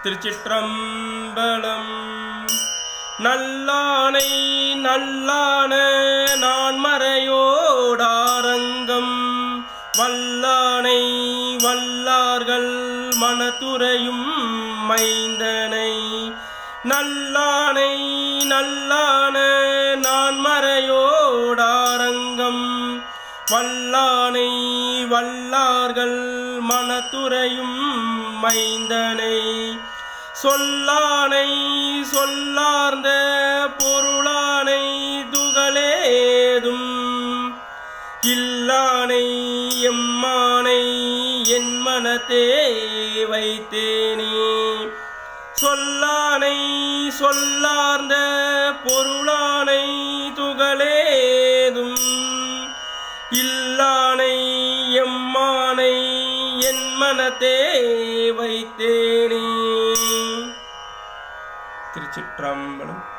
திருச்சிற்றம்பலம். நல்லானை நல்லான நான்மறையோடாரங்கம் வல்லானை வல்லார்கள் மனத்துறையும் மைந்தனை. நல்லானை நல்லான நான்மறையோடாரங்கம் வல்லானை வல்லார்கள் மனத்துறையும் மைந்தனை. சொல்லானை சொல்லார்ந்த பொருளானை துகளேதும் இல்லானை எம்மானை என் மனத்தே வைத்தேனே. சொல்லானை சொல்லார்ந்த பொருளானை துகளேதும் இல்லானை எம்மானை என் மனத்தே வைத்தேனே. திருச்சிற்றம்பலம்.